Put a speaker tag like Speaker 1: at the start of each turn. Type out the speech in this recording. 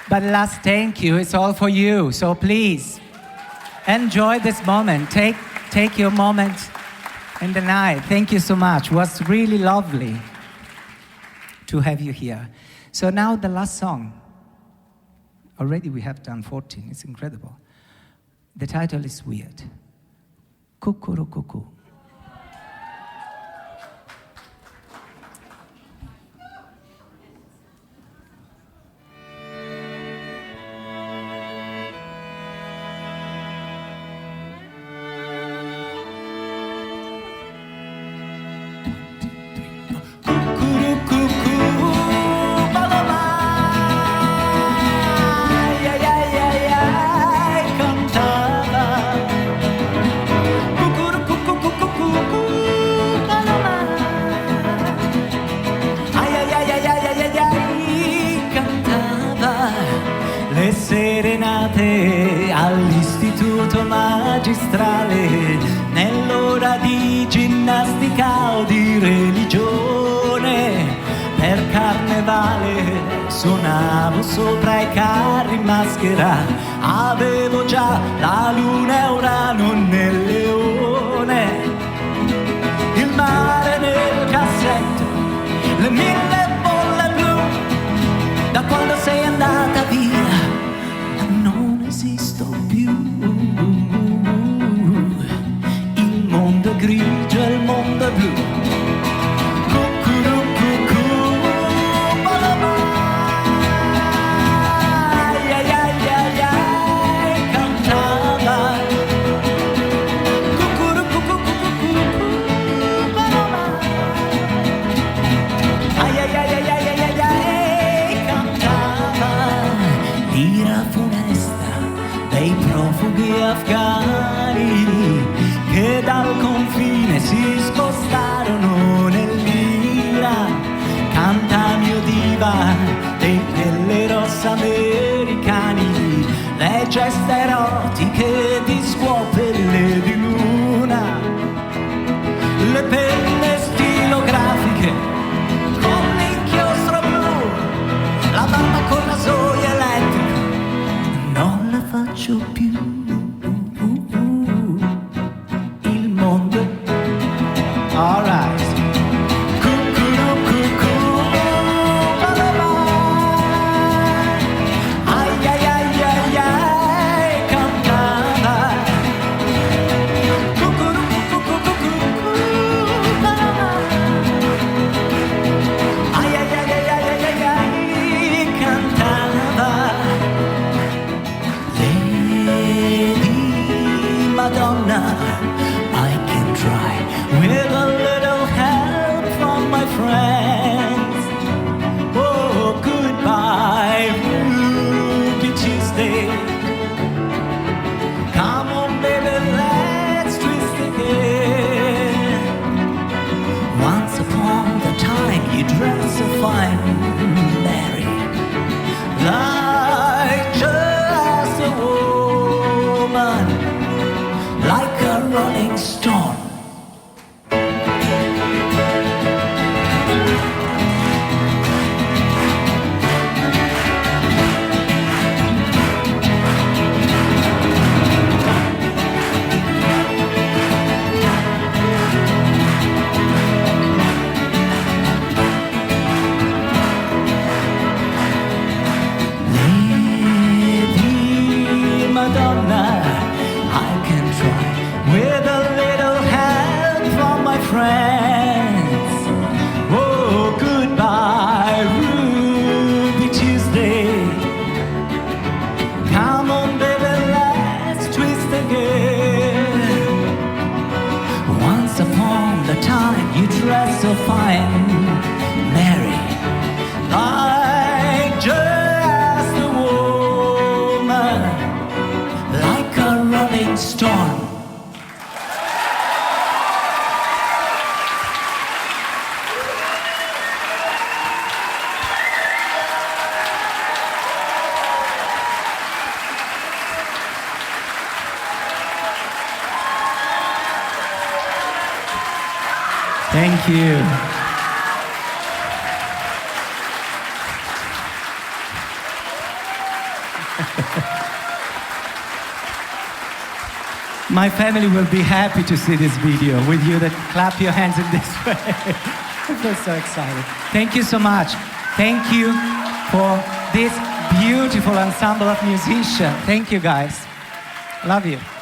Speaker 1: But last thank you, it's all for you. So please, enjoy this moment. Take your moment in the night. Thank you so much. It was really lovely to have you here. So now the last song. Already we have done 14. It's incredible. The title is weird. Kukuru kuku.
Speaker 2: Serenate all'istituto magistrale, nell'ora di ginnastica o di religione, per carnevale suonavo sopra i carri in maschera, avevo già la luna e Urano nel leone, il mare nel cassetto, le 1000 bolle blu, da quando sei andata via non esisto più. Il mondo è grigio e il mondo è blu. Cucurucucu, balaba. Ai ai ai ai ai, cantava. Cucurucucucucu, balaba. Ai ai ai ai ai ai ai, cantava. L'ira funesta dei profughi afghani che dal confine si spostarono nell'Iran. Canta mio diva dei pelle rossa americani, le gesta erotiche di scuopelle di luna, le penne stilografiche con l'inchiostro blu, la mamma con rasoio elettrico non la faccio più. Il mondo è all right. Cucurucucu, balaba. Ai ai ai ai ai, cantava. Cucurucucucucu, balaba. Ai ai ai ai ai ai ai, cantava. Lady Madonna, I can try with a little help from my friends. Oh, goodbye, Ruby Tuesday. Come on, baby, let's twist again. Once upon a time, you dressed so fine, Mary, like just a woman, like a rolling stone. Lady Madonna, I can try with a little help from my friends. Oh, goodbye, Ruby Tuesday. Come on, baby, let's twist again. Once upon a time, you dressed so fine, Mary, like just a woman, like a rolling stone.
Speaker 1: Thank you. My family will be happy to see this video with you that clap your hands in this way. I feel so excited. Thank you so much. Thank you for this beautiful ensemble of musicians. Thank you guys. Love you.